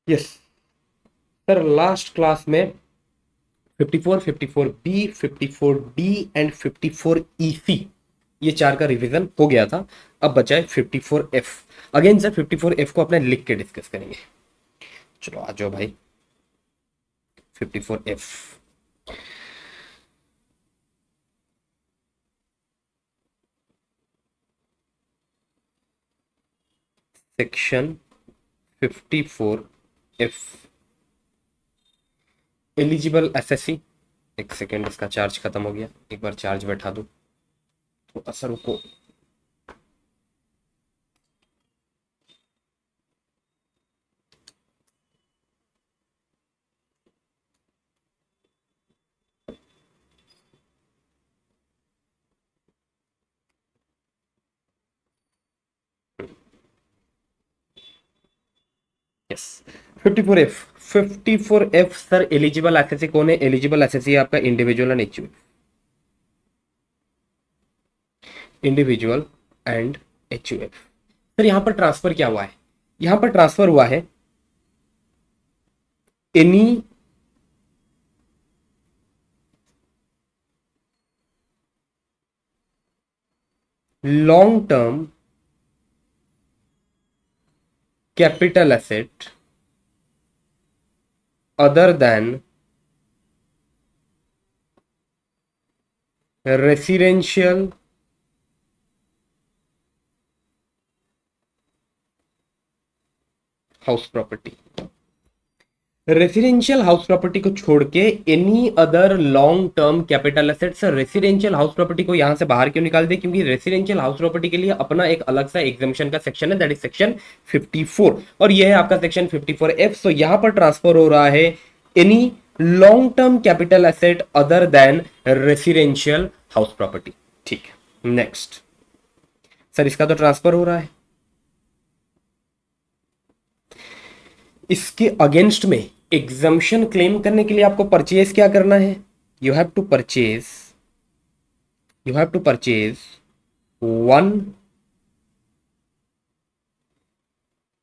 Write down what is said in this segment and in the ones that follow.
Yes sir, last class में 54, 54B, 54D and 54EC, ये चार का रिवीजन हो गया था। अब बचा है 54F। अगेन सर 54F को अपने लिख के डिस्कस करेंगे। चलो आ जाओ भाई। 54F, section 54F, eligible SSC. एक सेकेंड, इसका चार्ज खत्म हो गया, एक बार चार्ज बैठा दूं तो असर रुको। 54F, 54F sir, eligible SSC कौन है? एलिजिबल एसएससी है आपका individual and HUF. Individual and HUF. Sir यहां पर ट्रांसफर क्या हुआ है? यहां पर ट्रांसफर हुआ है any long term capital asset other than residential house property. Residential house property को छोड़ के any other long term capital asset. Sir residential house property को यहां से बाहर क्यों निकाल दिया? क्योंकि रेसिडेंशियल हाउस प्रॉपर्टी के लिए अपना एक अलग सा एग्जामेशन का सेक्शन है, दैट इज सेक्शन 54, और यह है आपका सेक्शन 54F। सो यहां पर ट्रांसफर हो रहा है any long term capital asset other than residential house property. ठीक है, नेक्स्ट। सर इसका तो ट्रांसफर हो रहा है। इसके अगेंस्ट में एग्जम्पशन क्लेम करने के लिए आपको परचेज क्या करना है? You have to purchase, you have to purchase one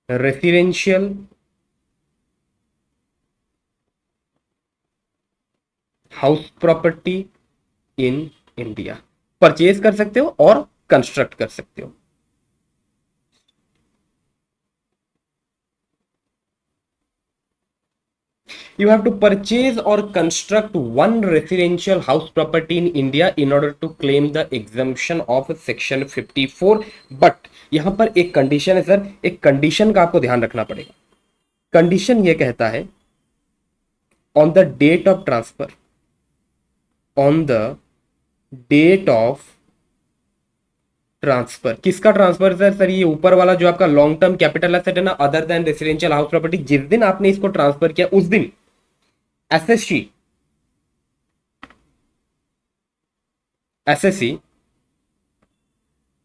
residential house property in India. Purchase कर सकते हो और कंस्ट्रक्ट कर सकते हो। You have to purchase or construct one residential house property in India in order to claim the exemption of section 54। But यहां पर एक कंडीशन है सर, एक कंडीशन का आपको ध्यान रखना पड़ेगा। कंडीशन ये कहता है on the date of transfer, on the date of transfer. किसका ट्रांसफर सर? सर ये ऊपर वाला जो आपका लॉन्ग टर्म कैपिटल एसेट है ना, other than residential house property, जिस दिन आपने इसको ट्रांसफर किया उस दिन SSC, SSC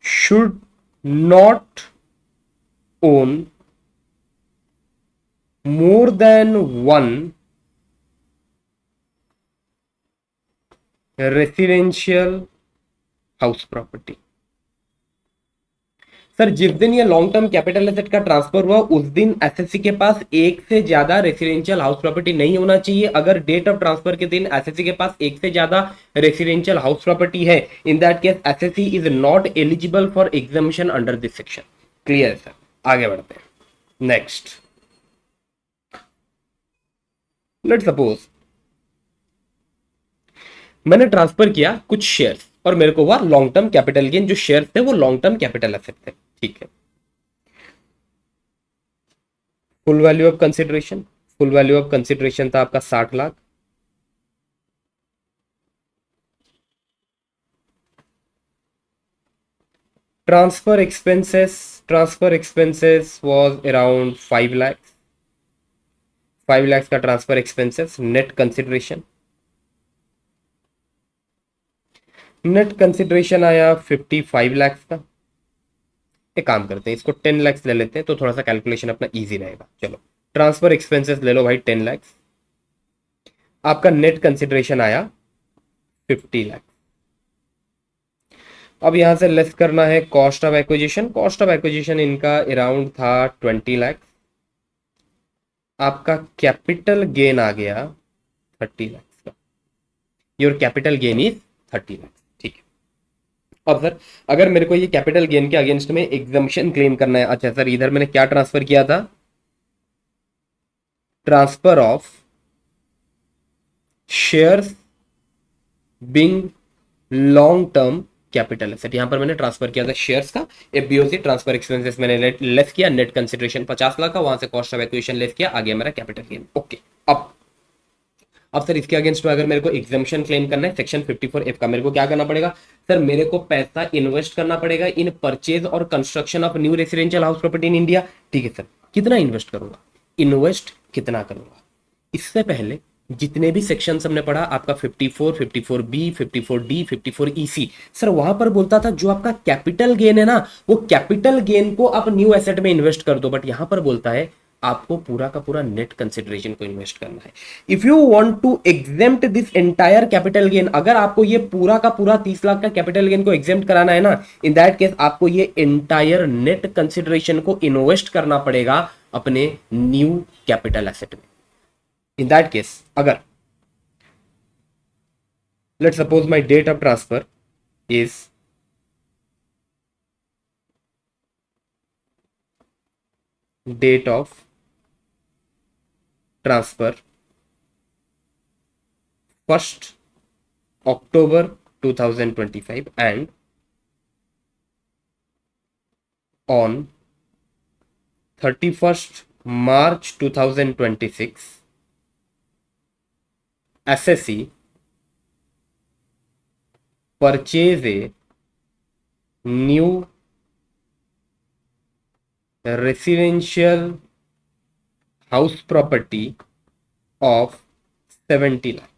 should not own more than one residential house property. Sir जिस दिन ये लॉन्ग टर्म कैपिटल एसेट का ट्रांसफर हुआ उस दिन एसएससी के पास एक से ज्यादा रेसिडेंशियल हाउस प्रॉपर्टी नहीं होना चाहिए। अगर डेट ऑफ ट्रांसफर के दिन एसएससी के पास एक से ज्यादा रेसिडेंशियल हाउस प्रॉपर्टी है, in that case SSC is not eligible for exemption under this section. Clear है सर? आगे बढ़ते हैं। नेक्स्ट, लेट सपोज मैंने ट्रांसफर किया कुछ शेयर्स और मेरे को हुआ लॉन्ग टर्म कैपिटल गेन। जो शेयर्स थे वो लॉन्ग टर्म कैपिटल एसेट थे। ठीक है, full value of consideration, full value of consideration था आपका 60 lakh. Transfer expenses was around 5 lakh. 5 lakh का transfer expenses. Net consideration, net consideration आया 55 लाख का। एक काम करते हैं, इसको 10 लाख ले लेते हैं तो थोड़ा सा कैलकुलेशन अपना इजी रहेगा। चलो, ट्रांसफर एक्सपेंसेस ले लो भाई 10 लाख। आपका नेट कंसिडरेशन आया 50 लाख। अब यहां से लेस करना है cost of acquisition. Cost of acquisition इनका अराउंड था 20 लाख। आपका कैपिटल गेन आ गया 30 लाख का। Your capital gain is 30 lakh. ठीक है। अब सर अगर मेरे को ये कैपिटल गेन के अगेंस्ट में एग्जम्पशन क्लेम करना है, अच्छा सर इधर मैंने क्या ट्रांसफर किया था, transfer of shares being long term capital asset, यहां पर मैंने ट्रांसफर किया था शेयर्स का। एफबीओसी ट्रांसफर एक्सपेंसेस मैंने लेस किया, नेट कंसिडरेशन 50 लाख का, वहां से कॉस्ट ऑफ एक्विजिशन लेस किया, आ गया मेरा कैपिटल गेन। ओके। अब सर इसके अगेंस्ट में अगर मेरे को एग्जाम्पशन क्लेम करना है सेक्शन 54F का, मेरे को क्या करना पड़ेगा सर, मेरे को पैसा इन्वेस्ट करना पड़ेगा इन परचेज और construction of new residential house property in India. ठीक है सर, कितना इन्वेस्ट करूंगा, इन्वेस्ट कितना करूंगा। इससे पहले जितने भी सेक्शंस हमने पढ़ा, आपका 54, 54B, 54D, 54EC, सर वहां पर बोलता था जो आपका कैपिटल गेन है ना, वो कैपिटल गेन को आप न्यू एसेट में इन्वेस्ट कर दो, बट यहां पर बोलता है आपको पूरा का पूरा नेट कंसिडरेशन को इन्वेस्ट करना है। If you want to exempt this entire capital gain, अगर आपको ये पूरा का पूरा 30 लाख का कैपिटल गेन को एग्जेम्प्ट कराना है ना, इन दैट केस आपको ये एंटायर नेट कंसिडरेशन को इन्वेस्ट करना पड़ेगा अपने न्यू कैपिटल एसेट में। इन दैट केस अगर let's suppose my date of transfer is date of transfer 1st October 2025 and on 31st March 2026 SSE purchase a new residential house property of 70 lakh.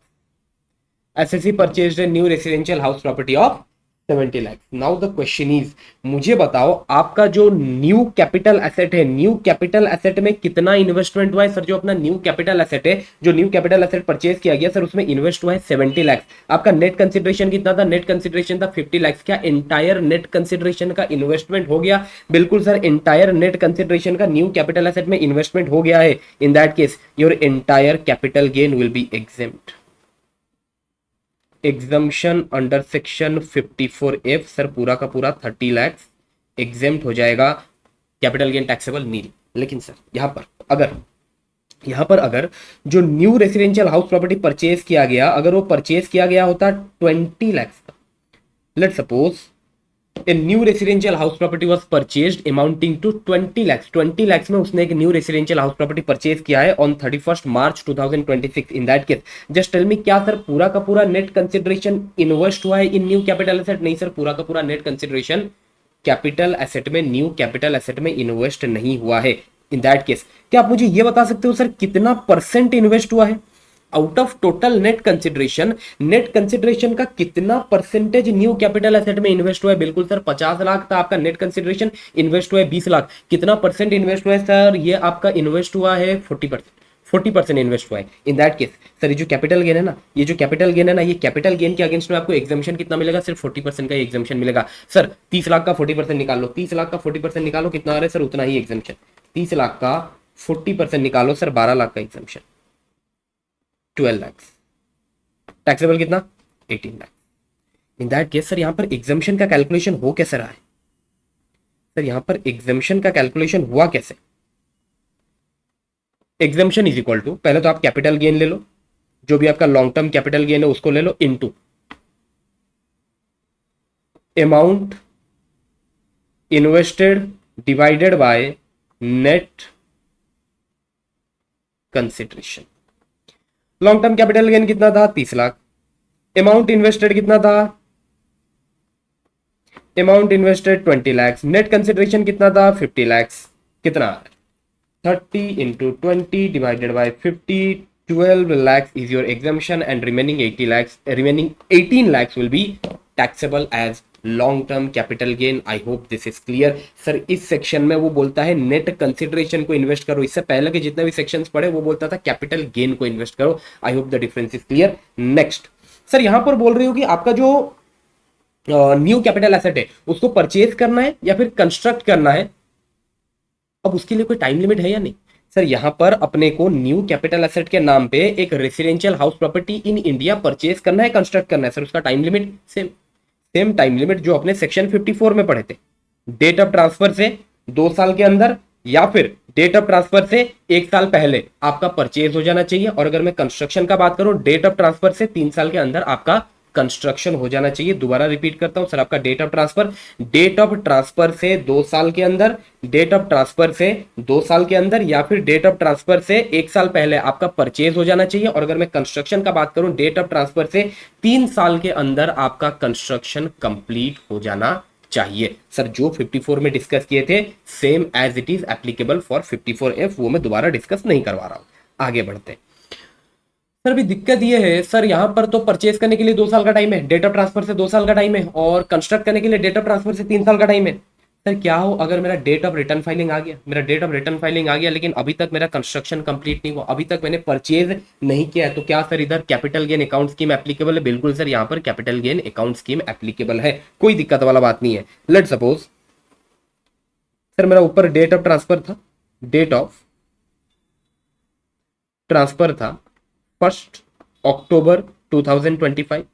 SSE purchased a new residential house property of 70 lakh. Now the question is, मुझे बताओ आपका जो new capital asset है, new capital asset में कितना investment हुआ है sir. जो अपना न्यू कैपिटल एसेट है, जो न्यू कैपिटल एसेट परचेज किया गया सर, उसमें इन्वेस्ट हुआ है 70 लाख। आपका नेट कंसिडरेशन कितना था, नेट कंसिडरेशन था 50 लाख। क्या एंटायर नेट कंसिडरेशन का इन्वेस्टमेंट हो गया? बिल्कुल सर, एंटायर नेट कंसिडरेशन का न्यू कैपिटल एसेट में इन्वेस्टमेंट हो गया है। In that case your entire capital gain will be exempt. Exemption under section 54F sir पूरा का पूरा 30 लाख एग्जेम्प्ट हो जाएगा, कैपिटल गेन टैक्सेबल नील। लेकिन सर यहां पर अगर जो new residential house property purchase किया गया, अगर वो परचेज किया गया होता 20 लाख का, let suppose a new residential house property was purchased amounting to 20 lakhs। 20 lakhs में उसने एक new residential house property purchase किया है on 31st March 2026। In that case just tell me, क्या सर पूरा का पूरा नेट कंसिडरेशन इन्वेस्ट हुआ है इन न्यू कैपिटल एसेट? नहीं सर, पूरा का पूरा नेट कंसिडरेशन कैपिटल एसेट में, न्यू कैपिटल एसेट में इन्वेस्ट नहीं हुआ है। इन दैट केस क्या आप मुझे ये बता सकते हो सर कितना परसेंट इन्वेस्ट हुआ है out of total net consideration? Net consideration का कितना परसेंटेज न्यू कैपिटल एसेट में इन्वेस्ट हुआ है? बिल्कुल सर, 50 लाख था आपका नेट कंसिडरेशन, इन्वेस्ट हुआ है 20 लाख। कितना परसेंट इन्वेस्ट हुआ है सर? ये आपका इन्वेस्ट हुआ है 40%। 40% इन्वेस्ट हुआ है। इन दैट केस सर ये जो कैपिटल गेन है ना, ये जो कैपिटल गेन है ना, ये कैपिटल गेन के अगेंस्ट में आपको एग्जाम्पशन कितना मिलेगा? सिर्फ 40% का एग्जाम्पशन मिलेगा। सर 30 लाख का 40% निकाल लो, 30 लाख का 40% निकालो, कितना आ रहा है सर? उतना ही एग्जाम्पशन। 30 लाख का 40% निकालो सर, 12 लाख का एग्जाम्पशन, 12 लाख। टैक्सेबल कितना? 18 लाख। इन दैट केस सर यहां पर एग्जाम्पशन का कैलकुलेशन हो कैसे रहा है? सर यहां पर एग्जाम्पशन का कैलकुलेशन हुआ कैसे? एग्जाम्पशन इज इक्वल टू, पहले तो आप कैपिटल गेन ले लो, जो भी आपका लॉन्ग टर्म कैपिटल गेन है उसको ले लो, into amount invested divided by net consideration. Long term capital gain कितना था? 30 लाख। अमाउंट इन्वेस्टेड कितना था? Amount invested 20 lakh. Net consideration कितना था? 50 लाख। कितना आ रहा है? 30 into 20 divided by 50, 12 lakhs is your exemption and remaining 18 lakhs will be taxable as long term capital gain. I hope this is clear. Sir इस सेक्शन में वो बोलता है नेट कंसिडरेशन को इन्वेस्ट करो, इससे पहले के जितने भी सेक्शंस पढ़े वो बोलता था कैपिटल गेन को इन्वेस्ट करो। आई hope the difference is clear. Next sir यहां पर बोल रही हो कि आपका जो न्यू कैपिटल एसेट है उसको परचेज करना है या फिर कंस्ट्रक्ट करना है, अब उसके लिए कोई टाइम लिमिट है या नहीं? सर यहाँ पर अपने को न्यू कैपिटल एसेट के नाम पे एक residential house property in India purchase करना है, कंस्ट्रक्ट करना है। सर उसका time limit same same time limit जो अपने सेक्शन 54 में पढ़े थे। डेट ऑफ ट्रांसफर से 2 साल के अंदर या फिर डेट ऑफ ट्रांसफर से 1 साल पहले आपका परचेज हो जाना चाहिए। और अगर मैं कंस्ट्रक्शन का बात करूं, डेट ऑफ ट्रांसफर से 3 साल के अंदर आपका कंस्ट्रक्शन हो जाना चाहिए। दोबारा रिपीट करता हूं सर, आपका डेट ऑफ ट्रांसफर से 2 साल के अंदर, डेट ऑफ ट्रांसफर से 2 साल के अंदर या फिर डेट ऑफ ट्रांसफर से 1 साल पहले आपका परचेज हो जाना चाहिए। और अगर मैं कंस्ट्रक्शन का बात करूं, डेट ऑफ ट्रांसफर से 3 साल के अंदर आपका कंस्ट्रक्शन कंप्लीट हो जाना चाहिए। सर जो 54 में डिस्कस किए थे same as it is applicable for 54F, वो मैं दोबारा डिस्कस नहीं करवा रहा हूं। आगे बढ़ते हैं। सर अभी दिक्कत ये है सर, यहां पर तो परचेज करने के लिए 2 साल का टाइम है, डेट ऑफ ट्रांसफर से 2 साल का टाइम है, और कंस्ट्रक्ट करने के लिए डेट ऑफ ट्रांसफर से 3 साल का टाइम है। सर क्या हो अगर मेरा डेट ऑफ रिटर्न फाइलिंग आ गया, मेरा डेट ऑफ रिटर्न फाइलिंग आ गया लेकिन अभी तक मेरा कंस्ट्रक्शन कंप्लीट नहीं हुआ, अभी तक मैंने परचेज नहीं किया है, तो क्या सर इधर capital gain account scheme applicable है? बिल्कुल सर, यहाँ पर capital gain account scheme applicable है, कोई दिक्कत वाला बात नहीं है। लेट सपोज सर मेरा ऊपर डेट ऑफ ट्रांसफर था, डेट ऑफ ट्रांसफर था 1 October 2025.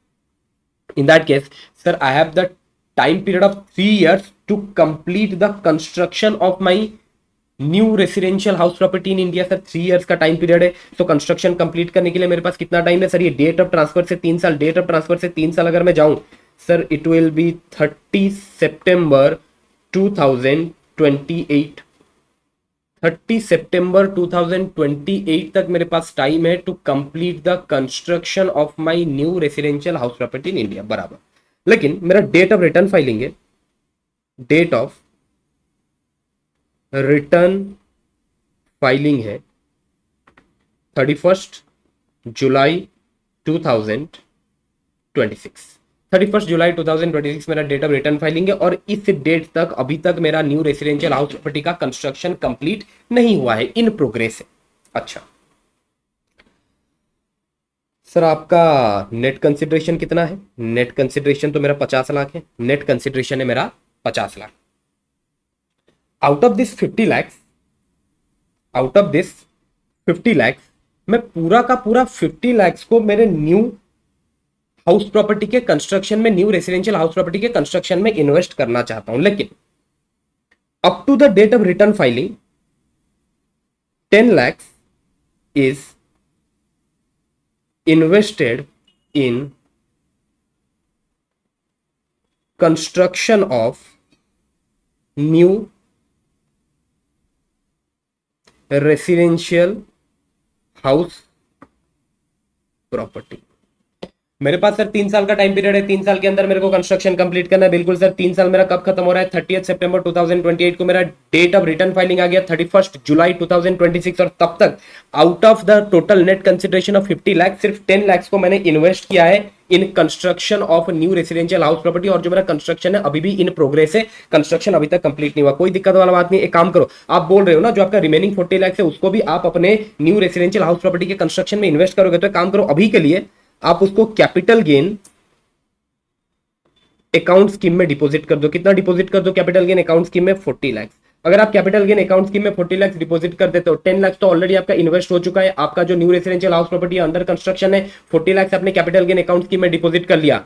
In that case, sir, I have the time period of 3 years to complete the construction of my new residential house property in India. Sir 3 years का time period है, तो construction complete करने के लिए मेरे पास कितना time है? Sir ये डेट ऑफ ट्रांसफर से 3 साल, डेट ऑफ ट्रांसफर से 3 साल अगर मैं जाऊं सर, इट विल बी 30 सितंबर 2028। 30 सितंबर 2028 तक मेरे पास टाइम है to complete the construction of my new residential house property in India, बराबर। लेकिन मेरा डेट ऑफ रिटर्न फाइलिंग है, डेट ऑफ रिटर्न फाइलिंग है 31 जुलाई 2026। 31 जुलाई 2026 मेरा डेट ऑफ रिटर्न फाइलिंग है, और इस डेट तक अभी तक मेरा न्यू रेसिडेंशियल हाउस प्रॉपर्टी का कंस्ट्रक्शन कंप्लीट नहीं हुआ है, इन प्रोग्रेस है। अच्छा सर आपका नेट कंसिडरेशन कितना है? नेट कंसिडरेशन तो मेरा 50 लाख है, नेट कंसिडरेशन है मेरा 50 lakh. Out of this 50 lakh, out of this 50 lakh मैं पूरा का पूरा 50 लाख को मेरे न्यू हाउस प्रॉपर्टी के कंस्ट्रक्शन में, न्यू रेसिडेंशियल हाउस प्रॉपर्टी के कंस्ट्रक्शन में इन्वेस्ट करना चाहता हूं। लेकिन up to the date of return filing 10 lakh is invested in construction of new residential house property. मेरे पास सर 3 साल का टाइम पीरियड है, 3 साल के अंदर मेरे को कंस्ट्रक्शन कंप्लीट करना है। बिल्कुल सर, 3 साल मेरा कब खत्म हो रहा है? 30 सितंबर 2028 को मेरा डेट ऑफ रिटर्न फाइलिंग आ गया 31 जुलाई 2026, और तब तक out of the total net consideration of 50 lakh सिर्फ 10 लाख को मैंने इन्वेस्ट किया है इन construction of new residential house property. और जो मेरा कंस्ट्रक्शन है अभी भी इन प्रोग्रेस है, कंस्ट्रक्शन अभी तक कंप्लीट नहीं हुआ, कोई दिक्कत वाला बात नहीं। एक काम करो, आप बोल रहे हो ना जो आपका रिमेनिंग 40 लाख है उसको भी आप अपने न्यू रेसिडेंशियल हाउस प्रॉपर्टी के कंस्ट्रक्शन में इन्वेस्ट करोगे, तो एक काम करो, अभी के लिए आप उसको कैपिटल गेन अकाउंट स्कीम में डिपॉजिट कर दो। कितना डिपॉजिट कर दो कैपिटल गेन अकाउंट स्कीम में? 40 लाख। अगर आप कैपिटल गेन अकाउंट स्कीम में 40 लाख डिपॉजिट कर देते हो, 10 लाख तो ऑलरेडी आपका इन्वेस्ट हो चुका है। आपका जो new residential house property under construction है, 40 लाख आपने कैपिटल गेन अकाउंट स्कीम में डिपॉजिट कर लिया,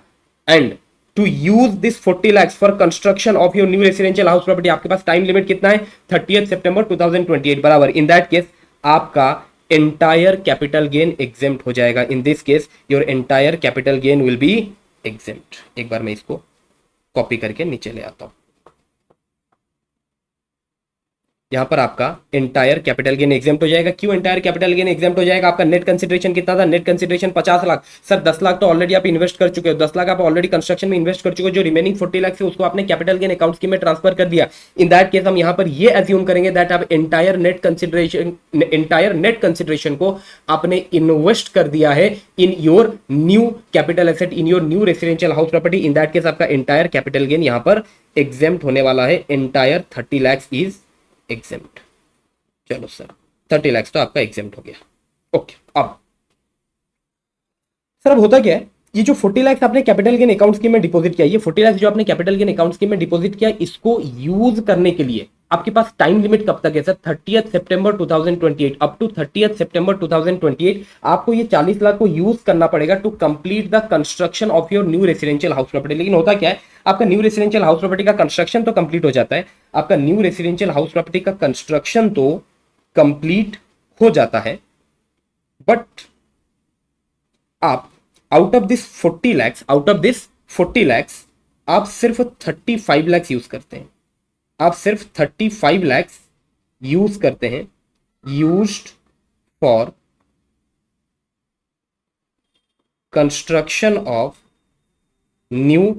and to use this 40 lakh for construction of your new residential house property, आपके पास टाइम लिमिट कितना है? 30 सितंबर 2028, बराबर। इन दैट केस आपका एंटायर कैपिटल गेन एग्जेम्प्ट हो जाएगा। In this case your entire capital gain will be exempt. एक बार मैं इसको कॉपी करके नीचे ले आता हूं। यहां पर आपका एंटायर कैपिटल गेन एग्जाम्प्ट हो जाएगा। क्यों एंटायर कैपिटल गेन एग्जाम्प्ट हो जाएगा? आपका नेट कंसिडरेशन कितना था? Net consideration 50 lakh. Sir 10 lakh तो ऑलरेडी आप इन्वेस्ट कर चुके हो, 10 लाख आप ऑलरेडी कंस्ट्रक्शन में इन्वेस्ट कर चुके हो। जो रिमेनिंग 40 लाख से उसको आपने कैपिटल गेन अकाउंट स्कीम में ट्रांसफर कर दिया। इन दैट केस हम यहां पर ये एज्यूम करेंगे दैट आप एंटायर नेट कंसिडरेशन को आपने इन्वेस्ट कर दिया है in your new capital asset, in your new residential house property. In that case आपका एंटायर कैपिटल गेन यहां पर एग्जेम्प्ट होने वाला है। Entire 30 lakh is exempt. चलो सर 30 लाख तो आपका एग्जेम्प्ट हो गया। ओके, अब सर अब होता क्या है, ये जो 40 लाख आपने कैपिटल गेन अकाउंट स्कीम में डिपॉजिट किया, ये 40 लाख जो आपने कैपिटल गेन अकाउंट स्कीम में डिपॉजिट किया, इसको यूज करने के लिए आपके पास टाइम लिमिट कब तक है सर? 30 सितंबर 2028, अप टू 30 सितंबर 2028 आपको ये 40 लाख को यूज करना पड़ेगा to complete the construction of your new residential house property. लेकिन होता क्या है, आपका न्यू रेसिडेंशियल हाउस प्रॉपर्टी का कंस्ट्रक्शन तो कंप्लीट हो जाता है, आपका न्यू रेसिडेंशियल हाउस प्रॉपर्टी का कंस्ट्रक्शन तो कंप्लीट हो जाता है, बट आप आउट ऑफ दिस 40 लैक्स आप सिर्फ 35 लैक्स यूज करते हैं, आप सिर्फ 35 लैक्स यूज करते हैं, used for construction of new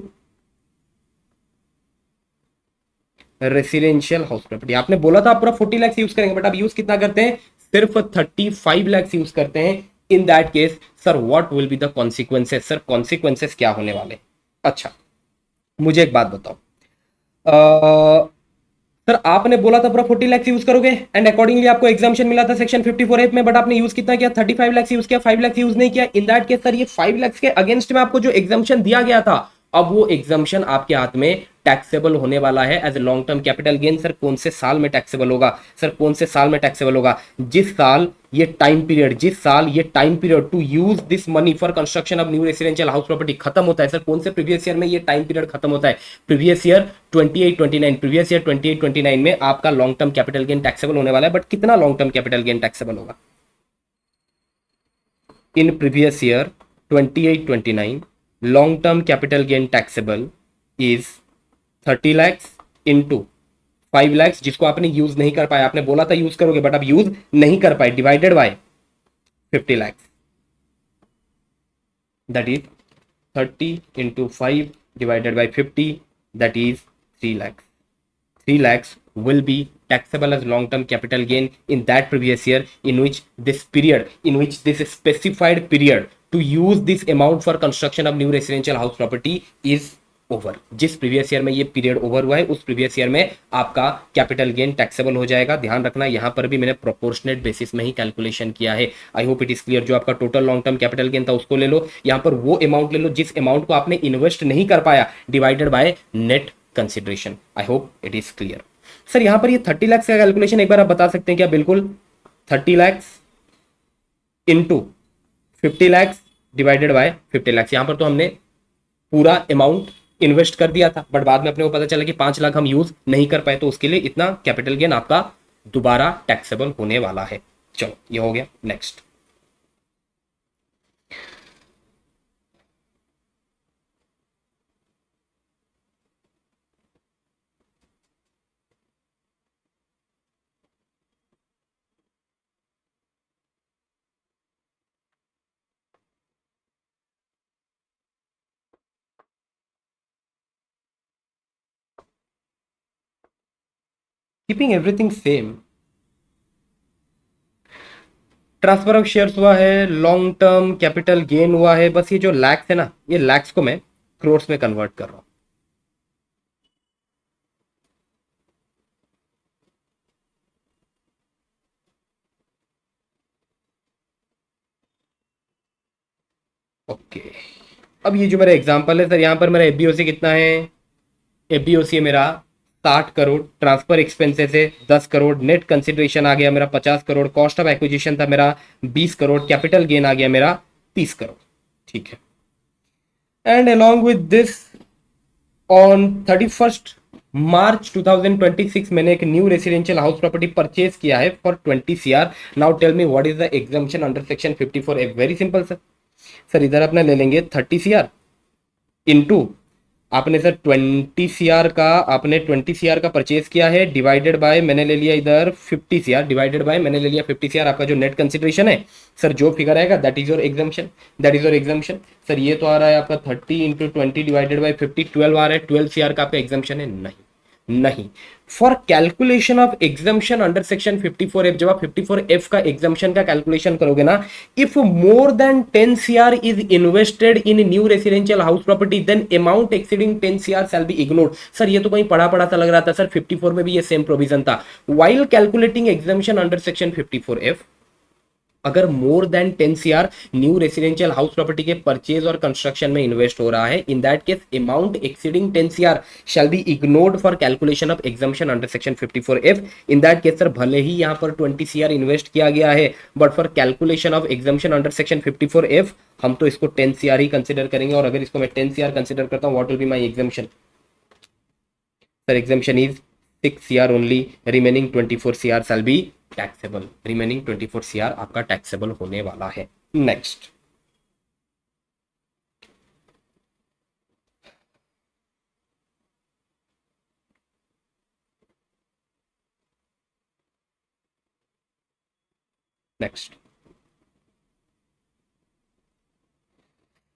residential house property. आपने बोला था आप पूरा 40 लैक्स यूज करेंगे, बट आप यूज कितना करते हैं? सिर्फ 35 लैक्स यूज करते हैं। इन that case sir what will be the consequences? Sir consequences क्या होने वाले? अच्छा मुझे एक बात बताओ, सर आपने बोला था पूरा 40 लैक्स यूज करोगे एंड अकॉर्डिंगली आपको एग्जाम्पशन मिला था सेक्शन 54(a) में, बट आपने यूज कितना किया? 35 लैक्स यूज किया, 5 लैक्स यूज नहीं किया। इन दैट केस सर ये 5 लैक्स के अगेंस्ट में आपको जो एग्जाम्पशन दिया गया था, अब वो एग्जाम्पशन आपके हाथ में टैक्सेबल होने वाला है as a long term capital gain. Sir कौन से साल में टैक्सेबल होगा? सर कौन से साल में टैक्सेबल होगा? जिस साल ये time period to use this money for construction of new residential house property खत्म होता है। सर कौन से प्रीवियस ईयर में ये टाइम पीरियड खत्म होता है? प्रीवियस ईयर 28-29 में आपका long term capital gain taxable होने वाला है, बट कितना long term capital gain taxable होगा? In previous year 28-29 long term capital gain taxable is 30 lakhs into 5 lakhs, जिसको आपने यूज नहीं कर पाया, आपने बोला था यूज करोगे बट आप यूज नहीं कर पाए, divided by 50 lakhs, that is 30 into 5 divided by 50, that is 3 lakhs. 3 lakhs will be taxable as long term capital gain in that previous year in which this specified period to use this amount for construction of new residential house property is over। जिस previous year में ये period over हुआ है उस previous year में आपका capital gain taxable हो जाएगा। ध्यान रखना यहां पर भी मैंने प्रोपोर्शनेट बेसिस में ही कैलकुलेशन किया है। I hope it is clear. जो आपका total long term capital gain था उसको ले लो, यहां पर वो अमाउंट ले लो जिस अमाउंट को आपने इन्वेस्ट नहीं कर पाया, divided by net consideration. I hope it is clear. Sir यहां पर ये 30 लैक्स का कैलकुलेशन एक बार आप बता सकते हैं क्या? बिल्कुल, 30 lakhs into 50 lakhs divided by 50 lakhs. यहां पर तो हमने पूरा अमाउंट इन्वेस्ट कर दिया था, बट बाद में अपने को पता चला कि 5 लाख हम यूज नहीं कर पाए, तो उसके लिए इतना कैपिटल गेन आपका दोबारा टैक्सेबल होने वाला है। चलो ये हो गया। Next, keeping everything same, transfer of shares हुआ है, लॉन्ग टर्म कैपिटल गेन हुआ है, बस ये जो लैक्स है ना, ये लैक्स को मैं क्रोर्स में कन्वर्ट कर रहा हूं। ओके, अब ये जो मेरा एग्जांपल है सर, यहां पर मेरा एफबीओसी कितना है? एफबीओसी है मेरा 60 करोड़, ट्रांसफर एक्सपेंसेस है 10 करोड़, नेट कंसिडरेशन आ गया मेरा 50 करोड़, कॉस्ट ऑफ एक्विजिशन था मेरा 20 करोड़, कैपिटल गेन आ गया मेरा 30 करोड़। ठीक है, and along with this on 31 March 2026 मैंने एक new residential house property purchase किया है for 20 CR। Now tell me what is the exemption under section 54(a)। Very simple sir. Sir इधर अपने ले लेंगे 30 CR इनटू आपने सर 20 CR का परचेज किया है, डिवाइडेड बाय मैंने ले लिया इधर 50 CR, डिवाइडेड बाय मैंने ले लिया 50 CR। आपका जो नेट कंसिडरेशन है सर, जो फिगर आएगा that is your exemption. Sir ये तो आ रहा है आपका 30 इंटू 20 डिवाइडेड बाय 50, 12 आ रहा है। 12 CR का आपका एग्जाम्पशन है? नहीं। For calculation of exemption under section 54(f), जब आप 54(f) का एग्जाम्पशन का कैलकुलेशन करोगे ना, if more than 10 CR is invested in new residential house property then amount exceeding 10 CR shall be ignored. Sir ये तो कहीं पढ़ा सा लग रहा था सर, 54 में भी ये सेम प्रोविजन था। While calculating exemption under section 54(f), अगर मोर than 10 CR new residential house property के परचेज और कंस्ट्रक्शन में इन्वेस्ट हो रहा है, in that case amount exceeding 10 CR shall be ignored for calculation of exemption under section 54F। In that case sir भले ही यहां पर 20 CR इन्वेस्ट किया गया है, but for calculation of exemption under section 54F हम तो इसको 10 CR ही consider करेंगे। और अगर इसको मैं 10 CR कंसिडर करता हूं, what will be my exemption? Sir exemption is 6 CR only, remaining 24 CR shall be taxable. Remaining 24 CR आपका टैक्सेबल होने वाला है। Next, next.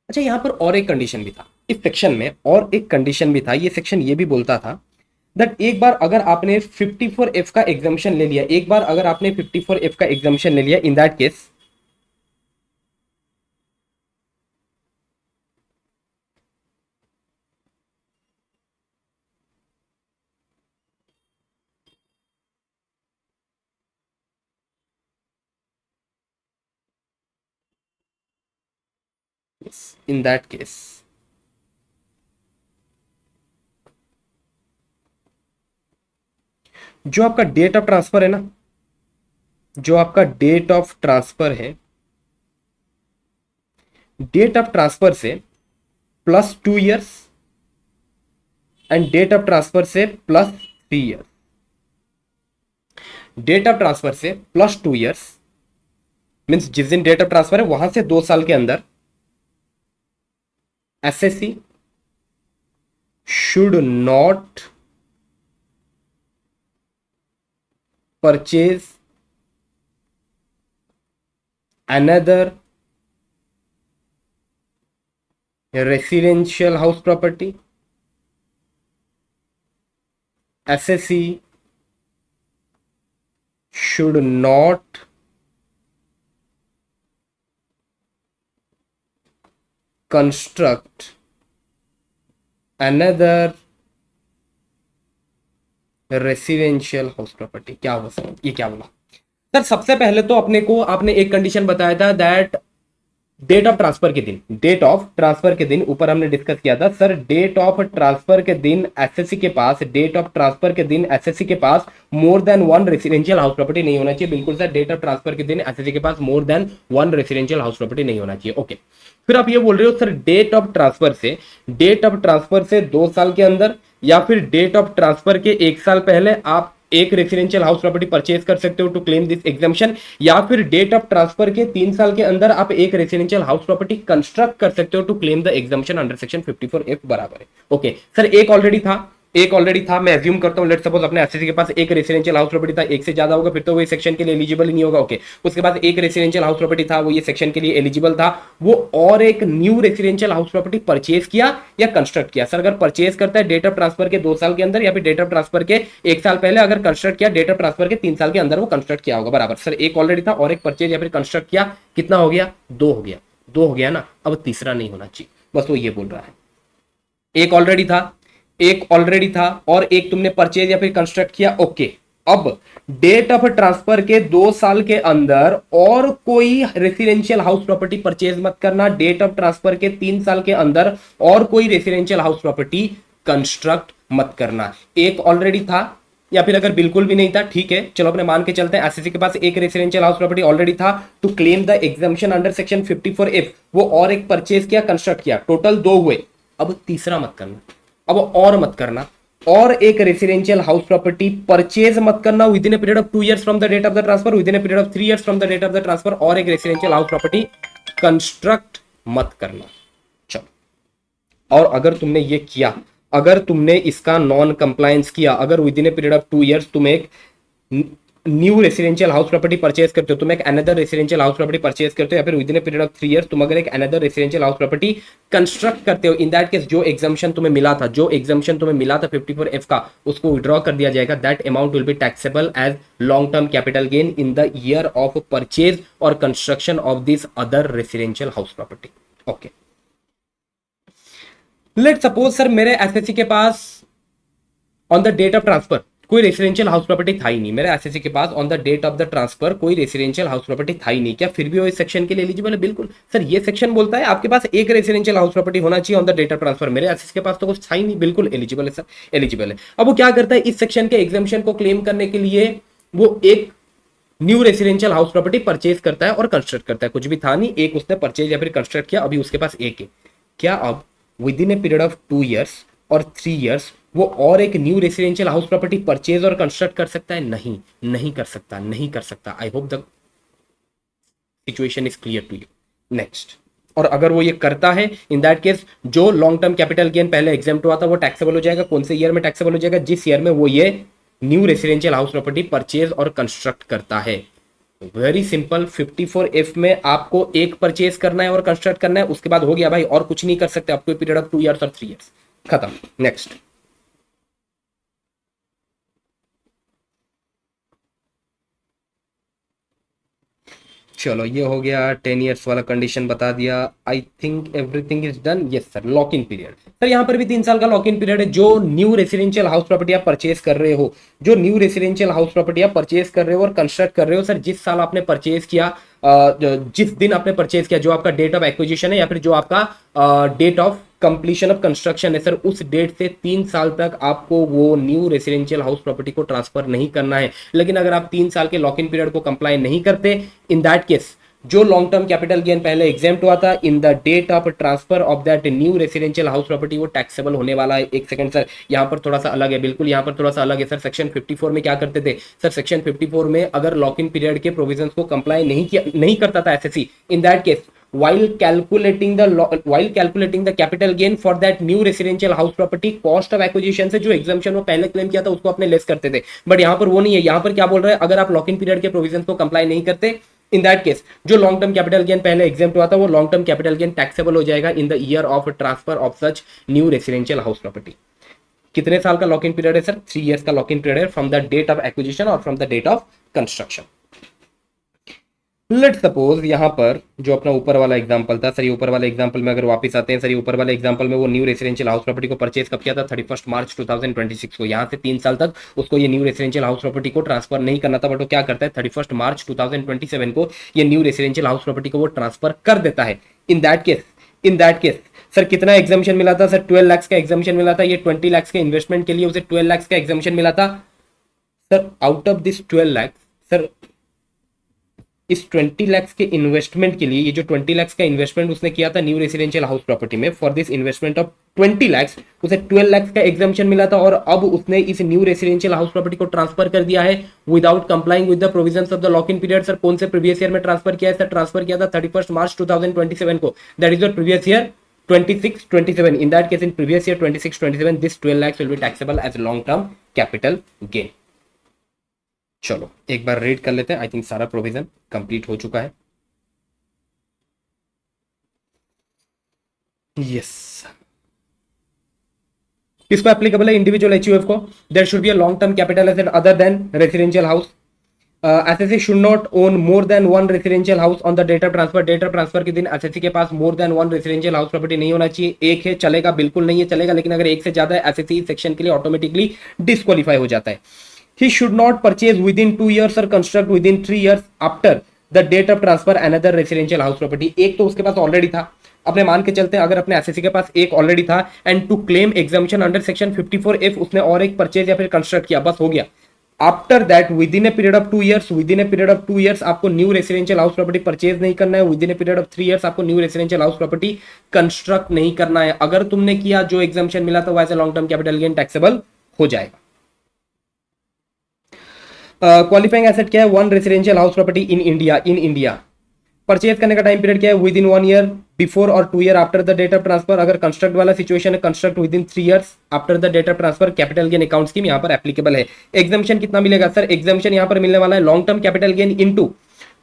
अच्छा, यहां पर और एक कंडीशन भी था इस सेक्शन में, और एक कंडीशन भी था। ये सेक्शन ये भी बोलता था दैट एक बार अगर आपने 54F का एग्जाम्पशन ले लिया, एक बार अगर आपने 54F का एग्जाम्पशन ले लिया, in that case in that case जो आपका डेट ऑफ ट्रांसफर है ना, जो आपका डेट ऑफ ट्रांसफर है, डेट ऑफ ट्रांसफर से +2 years and date of transfer से +3 years। डेट ऑफ ट्रांसफर से +2 years मीन्स जिस दिन डेट ऑफ ट्रांसफर है वहां से 2 साल के अंदर SSC should not purchase another residential house property। SSE should not construct another residential house property. क्या हुआ सर, ये क्या बोला सर? सबसे पहले तो अपने को आपने एक कंडीशन बताया था दैट डेट ऑफ ट्रांसफर के दिन, डेट ऑफ ट्रांसफर के दिन ऊपर हमने डिस्कस किया था सर, डेट ऑफ ट्रांसफर के दिन एसएससी के पास, डेट ऑफ ट्रांसफर के दिन एसएससी के पास more than 1 residential house property नहीं होना चाहिए। बिल्कुल सर, डेट ऑफ ट्रांसफर के दिन एसएससी के पास more than 1 residential house property नहीं होना चाहिए। ओके, फिर आप ये बोल रहे हो सर डेट ऑफ ट्रांसफर से, डेट ऑफ ट्रांसफर से 2 साल के अंदर या फिर डेट ऑफ ट्रांसफर के 1 साल पहले आप एक रेसिडेंशियल हाउस प्रॉपर्टी परचेज कर सकते हो टू क्लेम दिस एग्जाम्पशन, या फिर डेट ऑफ ट्रांसफर के 3 साल के अंदर आप एक रेसिडेंशियल हाउस प्रॉपर्टी कंस्ट्रक्ट कर सकते हो to claim the exemption under section 54F बराबर है। ओके सर, एक ऑलरेडी था, एक ऑलरेडी था, मैं एज्यूम करता हूं, लेट सपोज अपने एसएससी के पास एक रेसिडेंशियल हाउस प्रॉपर्टी था, एक से ज्यादा होगा फिर तो वो सेक्शन के लिए एलिजिबल ही नहीं होगा। ओके, उसके बाद एक रेसिडेंशियल हाउस प्रॉपर्टी था, वो ये सेक्शन के लिए एलिजिबल था, वो और एक new residential house property purchase किया या कंस्ट्रक्ट किया। सर अगर परचेज करता है डेट ऑफ ट्रांसफर के 2 साल के अंदर या फिर डेट ऑफ ट्रांसफर के 1 साल पहले, अगर कंस्ट्रक्ट किया डेट ऑफ ट्रांसफर के 3 साल के अंदर वो कंस्ट्रक्ट किया होगा बराबर। सर एक ऑलरेडी था और एक परचेज या फिर कंस्ट्रक्ट किया, कितना हो गया? 2 हो गया, 2 हो गया ना, अब तीसरा नहीं होना चाहिए, बस वो ये बोल रहा है। एक ऑलरेडी था, एक ऑलरेडी था और एक तुमने परचेज या फिर कंस्ट्रक्ट किया। ओके, अब डेट ऑफ ट्रांसफर के 2 साल के अंदर और कोई रेसिडेंशियल हाउस प्रॉपर्टी परचेज मत करना, डेट ऑफ ट्रांसफर के 3 साल के अंदर और कोई रेसिडेंशियल हाउस प्रॉपर्टी कंस्ट्रक्ट मत करना। एक ऑलरेडी था या फिर अगर बिल्कुल भी नहीं था, ठीक है, चलो अपने मान के चलते हैं एसएससी के पास एक रेसिडेंशियल हाउस प्रॉपर्टी ऑलरेडी था to claim the exemption under section 54F, वो और एक परचेज किया, कंस्ट्रक्ट किया, टोटल 2 हुए। अब तीसरा मत करना, अब और मत करना, और एक रेसिडेंशियल हाउस प्रॉपर्टी परचेज मत करना within a period of 2 years from the date of the transfer, within a period of 3 years from the date of the transfer, और एक रेसिडेंशियल हाउस प्रॉपर्टी कंस्ट्रक्ट मत करना। चलो, और अगर तुमने ये किया, अगर तुमने इसका नॉन कंप्लायंस किया, अगर with in a period of 2 years तुम एक new residential house property purchase करते हो, तुम एक another residential house property purchase करते हो, या फिर with in a period of 3 years तुम अगर एक another residential house property construct करते हो, इन दैट केस जो एग्जाम्पशन तुम्हें मिला था, जो एग्जाम्पशन तुम्हें मिला था 54F का, उसको विड्रॉ कर दिया जाएगा। That amount will be taxable as long term capital gain in the year of purchase और construction of this other residential house property. Okay, let suppose sir मेरे एसएससी के पास on the date of transfer कोई residential house property था ही नहीं मेरे SSC के पास on the date of the transfer, कोई रेसिडेंशियल हाउस प्रॉपर्टी था ही नहीं, क्या फिर भी वो इस सेक्शन के लिए एलिजिबल है? बिल्कुल सर, ये सेक्शन बोलता है आपके पास एक रेसिडेंशियल हाउस प्रॉपर्टी होना चाहिए on the date of transfer, मेरे एसएससी के पास तो कुछ था ही नहीं, बिल्कुल एलिजिबल है सर, एलिजिबल है। अब वो क्या करता है, इस सेक्शन के एग्जाम्पशन को क्लेम करने के लिए वो एक new residential house property purchase करता है और कंस्ट्रक्ट करता है। कुछ भी था नहीं, एक उसने परचेज या फिर कंस्ट्रक्ट किया, अभी उसके पास एक है। क्या अब with in a period of 2 years और 3 years वो और एक new residential house property purchase और कंस्ट्रक्ट कर सकता है? नहीं, नहीं कर सकता, नहीं कर सकता। I hope the situation is clear to you. Next, और अगर वो ये करता है, इन दैट केस जो लॉन्ग टर्म कैपिटल गेन पहले एग्जेम्प्ट हुआ था वो टैक्सेबल हो जाएगा। कौन से ईयर में टैक्सेबल हो जाएगा? जिस ईयर में वो ये new residential house property purchase और कंस्ट्रक्ट करता है। वेरी सिंपल, 54F में आपको एक परचेज करना है और कंस्ट्रक्ट करना है, उसके बाद हो गया भाई, और कुछ नहीं कर सकते आपको पीरियड ऑफ 2 years और 3 years, खत्म। नेक्स्ट, चलो ये हो गया 10 years वाला कंडीशन बता दिया। I think everything is done. Yes sir, lock in period, sir यहाँ पर भी 3 साल का लॉक इन पीरियड है। जो न्यू रेसिडेंशियल हाउस प्रॉपर्टी आप परचेज कर रहे हो, जो न्यू रेसिडेंशियल हाउस प्रॉपर्टी आप परचेज कर रहे हो और कंस्ट्रक्ट कर रहे हो, सर जिस साल आपने परचेज किया, जिस दिन आपने परचेज किया, जो आपका डेट ऑफ एक्विजिशन है या फिर जो आपका date of completion of construction है, सर उस डेट से 3 साल तक आपको वो न्यू रेसिडेंशियल हाउस प्रॉपर्टी को ट्रांसफर नहीं करना है। लेकिन अगर आप 3 साल के लॉक इन पीरियड को कंप्लाई नहीं करते, इन दैट केस जो लॉन्ग टर्म कैपिटल गेन पहले एग्जेम्प्ट हुआ था, in the date of transfer of that new residential house property वो टैक्सेबल होने वाला है। एक सेकंड सर, यहाँ पर थोड़ा सा अलग है, बिल्कुल यहाँ पर थोड़ा सा अलग है सर। सेक्शन 54 में क्या करते थे सर? सेक्शन 54 में अगर लॉक इन पीरियड के प्रोविजंस को कंप्लाई नहीं करता था SSC, in that case while calculating the capital gain for that new residential house property, cost of acquisition से जो एग्जम्पशन वो पहले क्लेम किया था उसको अपने लेस करते थे। बट यहाँ पर वो नहीं है, यहाँ पर क्या बोल रहा है, अगर आप लॉक इन पीरियड के प्रोविजंस को कंप्लाई नहीं करते, इन दैट केस जो लॉन्ग टर्म कैपिटल गेन पहले एग्जेम्प्ट हुआ था वो long term capital gain taxable हो जाएगा in the year of transfer of such new residential house property. कितने साल का लॉक इन पीरियड है सर? 3 years का लॉक इन पीरियड है from the date of acquisition और from the date of construction. Let suppose यहाँ पर जो अपना ऊपर वाला एग्जांपल था सर, ये ऊपर वाले एग्जांपल में अगर वापस आते हैं सर, ये ऊपर वाले एग्जांपल में वो न्यू रेसिडेंशियल हाउस प्रॉपर्टी को परचेज कब किया था? 31 मार्च 2026 को। यहाँ से 3 साल तक उसको ये न्यू रेसिडेंशियल हाउस प्रॉपर्टी को ट्रांसफर नहीं करना था, बट वो क्या करता है 31 मार्च 2027 को ये न्यू रेसिडेंशियल हाउस प्रॉपर्टी को वो ट्रांसफर कर देता है। इन दैट केस सर कितना एग्जाम्पशन मिला था सर? 12 लाख का एग्जाम्पशन मिला था। ये 20 लाख के इन्वेस्टमेंट के लिए उसे 12 लाख का एग्जाम्पशन मिला था sir. Out of this 12 lakh sir, इस 20 लाख के इन्वेस्टमेंट के लिए, ये जो 20 लाख का इन्वेस्टमेंट उसने किया था न्यू रेसिडेंशियल हाउस प्रॉपर्टी में, for this investment of 20 lakh उसे 12 लाख का एग्जाम्पशन मिला था, और अब उसने इस न्यू रेसिडेंशियल हाउस प्रॉपर्टी को ट्रांसफर कर दिया है without complying with the provisions of the lock in period. Sir कौन से प्रीवियस ईयर में ट्रांसफर किया है सर? ट्रांसफर किया था 31 मार्च 2027 को, that is your previous year 26-27। In that case, in previous year 26-27, this 12 lakhs will be taxable as long-term capital gain. चलो एक बार रीड कर लेते हैं। आई थिंक सारा प्रोविजन कंप्लीट हो चुका है। यस, किसको एप्लीकेबल है? इंडिविजुअल एचयूएफ को। There should be a long term capital asset other than residential house. Assessee should not own more than 1 residential house on the date of transfer. Date of transfer के दिन assessee के पास more than 1 residential house property नहीं होना चाहिए। एक है चलेगा, बिल्कुल नहीं है चलेगा, लेकिन अगर एक से ज्यादा है एसएससी सेक्शन के लिए ऑटोमेटिकली डिस्क्वालीफाई हो जाता है। He should not purchase within 2 years or construct within 3 years after the date of transfer another residential house property। एक तो उसके पास ऑलरेडी था, अपने मान के चलते हैं अगर अपने एसएससी के पास एक ऑलरेडी था, and to claim exemption under section 54F उसने और एक परचेज या फिर कंस्ट्रक्ट किया, बस हो गया। After that within A period of 2 years आपको new residential house property purchase नहीं करना है। Within A period of 3 years आपको new residential house property construct नहीं करना है। अगर तुमने किया, जो एग्जाम्पशन मिला था वो as a long term capital gain taxable हो जाएगा। क्वालिफाइंग एसेट क्या है? 1 residential house property in India. Purchase करने का टाइम पीरियड क्या है? विद इन 1 year बिफोर और 2 year after the date of transfer. अगर कंस्ट्रक्ट वाला सिचुएशन है, construct within 3 years after the date of transfer. Capital gain account scheme यहाँ पर एप्लीकेबल है। एग्जाम्पशन कितना मिलेगा सर? एग्जाम्पशन यहाँ पर मिलने वाला है long term capital gain into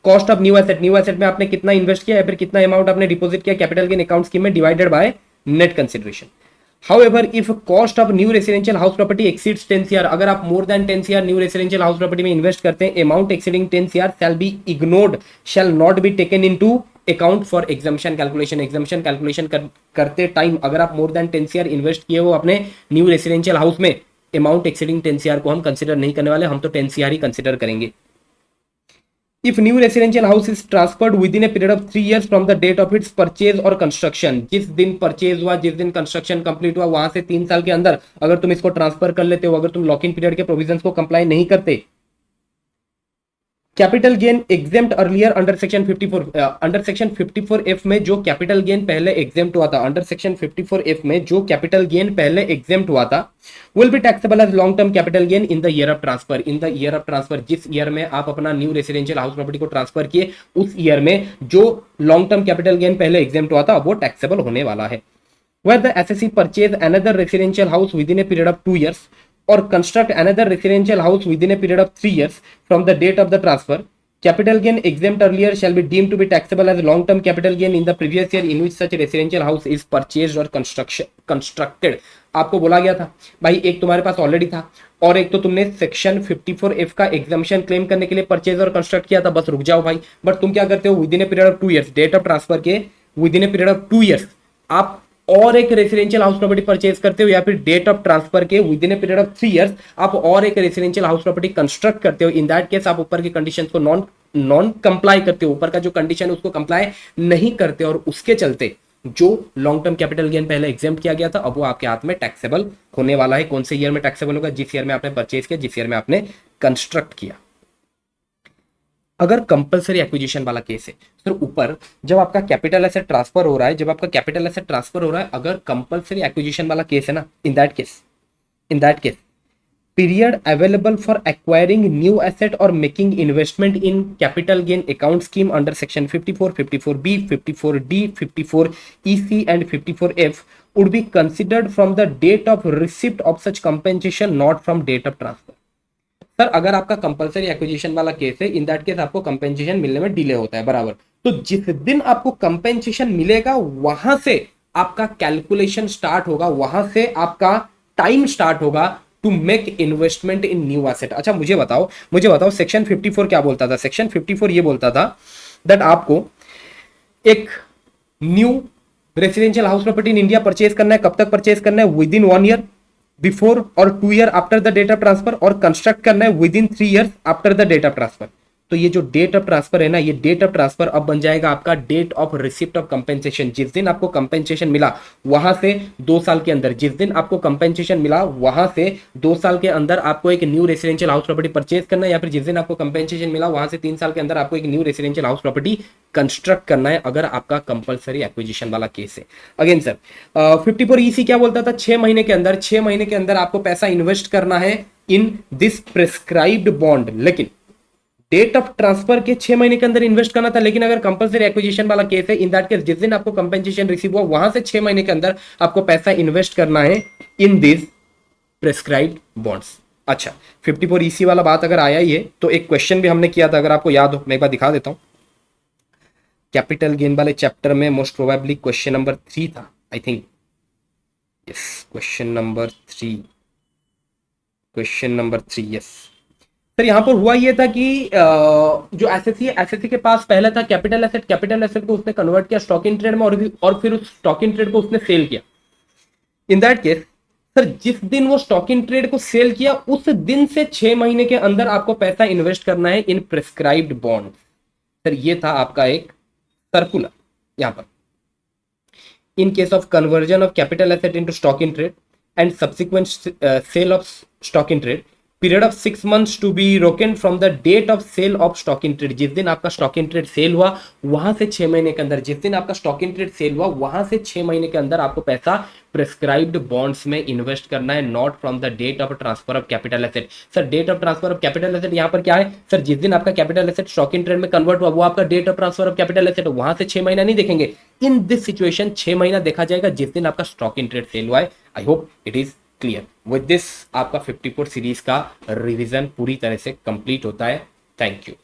cost of new asset. New asset में आपने कितना इन्वेस्ट किया या फिर कितना अमाउंट आपने डिपॉजिट किया कैपिटल गेन अकाउंट स्कीम में, divided by net consideration. However, if cost of new residential house property exceeds 10 CR, अगर आप more than 10 CR new residential house property में invest करते हैं, amount exceeding 10 CR shall be ignored, shall not be taken into account for exemption calculation। exemption calculation करते time अगर आप more than 10 CR invest किए हो अपने new residential house में, अमाउंट एक्सीडिंग 10 CR को हम कंसिडर नहीं करने वाले, हम तो 10 CR ही कंसिडर करेंगे। If new residential house is transferred within a period of 3 years from the date of its purchase or construction, जिस दिन परचेज हुआ, जिस दिन कंस्ट्रक्शन कंप्लीट हुआ, वहां से 3 साल के अंदर अगर तुम इसको ट्रांसफर कर लेते हो, अगर तुम लॉक इन पीरियड के प्रोविजंस को कंप्लाई नहीं करते, capital gain exempt earlier under section 54F में जो कैपिटल गेन पहले एग्जेम्प्ट हुआ था, अंडर सेक्शन 54F में जो कैपिटल गेन पहले एग्जेम्प्ट हुआ था, will be taxable as long term capital gain in the year of transfer. In the year of transfer, जिस ईयर में आप अपना न्यू रेसिडेंशियल हाउस प्रॉपर्टी को ट्रांसफर किए, उस ईयर में जो लॉन्ग टर्म कैपिटल गेन पहले एग्जेम्प्ट हुआ था वो टैक्सेबल होने वाला है। Where the SSE purchase another residential house within a period of 2 years or construct another residential house within a period of 3 years from the date of the transfer, capital gain exempt earlier shall be deemed to be taxable as long-term capital gain in the previous year in which such residential house is purchased or constructed। आपको बोला गया था भाई, एक तुम्हारे पास already था और एक तो तुमने सेक्शन 54F का एग्जाम्पशन क्लेम करने के लिए परचेज और कंस्ट्रक्ट किया था, बस रुक जाओ भाई। बट तुम क्या करते हो, within a period of 2 years, date of transfer के within a period of 2 years आप और एक रेसिडेंशियल हाउस प्रॉपर्टी परचेज करते हो, या फिर डेट ऑफ ट्रांसफर के within a period of 3 years आप और एक रेसिडेंशियल हाउस प्रॉपर्टी कंस्ट्रक्ट करते हो। इन दैट केस आप ऊपर की कंडीशन को नॉन कंप्लाई करते हो, ऊपर का जो कंडीशन है उसको कंप्लाई नहीं करते, और उसके चलते जो लॉन्ग टर्म कैपिटल गेन पहले एग्जेम्प्ट किया गया था अब वो आपके हाथ में टैक्सेबल होने वाला है। कौन से ईयर में टैक्सेबल होगा, जिस ईयर में आपने परचेज किया, जिस ईयर में आपने कंस्ट्रक्ट किया। अगर कंपलसरी एक्विजिशन वाला केस है सर, ऊपर जब आपका कैपिटल एसेट ट्रांसफर हो रहा है, जब आपका कैपिटल एसेट ट्रांसफर हो रहा है, अगर कंपलसरी एक्विजिशन वाला केस है ना, in that case period available for acquiring new asset और making investment in capital gain account scheme under section 54, 54B, 54D, 54EC and 54F would be considered from the date of receipt of such compensation, not from date of transfer। Sir अगर आपका compulsory acquisition वाला case है, in that case आपको compensation मिलने में delay होता है, बराबर। तो जिस दिन आपको कंपेंसेशन मिलेगा वहां से आपका कैलकुलेशन स्टार्ट होगा, वहां से आपका टाइम स्टार्ट होगा to make investment in new asset. अच्छा मुझे बताओ सेक्शन 54 क्या बोलता था? सेक्शन 54 ये बोलता था दैट आपको एक new residential house property in India purchase करना है। कब तक परचेज करना है? विद इन 1 ईयर बिफोर और 2 year after the date of transfer, और कंस्ट्रक्ट करना है within 3 years after the date of transfer. तो ये जो डेट ऑफ ट्रांसफर है ना, ये डेट ऑफ ट्रांसफर अब बन जाएगा आपका date of receipt of compensation. जिस दिन आपको कंपेंसेशन मिला वहां से 2 साल के अंदर, जिस दिन आपको कंपेंसेशन मिला वहां से 2 साल के अंदर आपको एक new residential house property purchase करना है, या फिर जिस दिन आपको कंपेंसेशन मिला वहां से 3 साल के अंदर आपको एक new residential house property construct करना है, अगर आपका कंपलसरी एक्विजिशन वाला केस है। अगेन सर 54EC क्या बोलता था? 6 महीने के अंदर आपको पैसा इन्वेस्ट करना है इन दिस प्रिस्क्राइब्ड बॉन्ड, लेकिन डेट ऑफ ट्रांसफर के 6 महीने के अंदर इन्वेस्ट करना था। लेकिन अगर कंपलसरी एक्विजिशन वाला केस है, इन दैट केस जिस दिन आपको कंपेंसेशन रिसीव हुआ वहां से 6 महीने के अंदर आपको पैसा इन्वेस्ट करना है इन दिस प्रिस्क्राइब्ड बॉन्ड्स। अच्छा 54EC वाला बात अगर आया ही है तो एक क्वेश्चन भी हमने किया था, अगर आपको याद हो, मैं एक बार दिखा देता हूं। कैपिटल गेन वाले चैप्टर में मोस्ट प्रोबेबली क्वेश्चन नंबर 3 था, I think, yes question number 3, yes sir. यहां पर हुआ ये था कि जो एसएससी के पास पहले था कैपिटल एसेट को उसने कन्वर्ट किया स्टॉक इन ट्रेड में, और फिर उस स्टॉक इन ट्रेड को उसने सेल किया। इन दैट केस सर जिस दिन वो स्टॉक इन ट्रेड को सेल किया उस दिन से 6 महीने के अंदर आपको पैसा इन्वेस्ट करना है इन प्रिस्क्राइब्ड बॉन्ड। सर ये था आपका एक सर्कुलर यहां पर। In case of conversion of capital asset into stock in trade and subsequent sale of stock in trade, period of 6 months to be reckoned from the date of sale of stock in trade. जिस दिन आपका stock in trade cell हुआ वहां से 6 महीने के अंदर, जिस दिन आपका स्टॉक इन ट्रेड सेल हुआ वहां से 6 महीने के अंदर आपको पैसा प्रिस्क्राइब्ड बॉन्ड्स में इन्वेस्ट करना है, not from the date of transfer of capital asset. Sir date of transfer of capital asset यहाँ पर क्या है सर? जिस दिन आपका capital asset stock in trade में कन्वर्ट हुआ वो आपका date of transfer of capital asset, वहां से 6 महीना नहीं देखेंगे। इन दिस सिचुएशन 6 महीना देखा जाएगा जिस दिन आपका स्टॉक इन ट्रेड सेल हुआ है। I hope it is clear. With this आपका 54 सीरीज का रिवीजन पूरी तरह से कंप्लीट होता है। Thank you.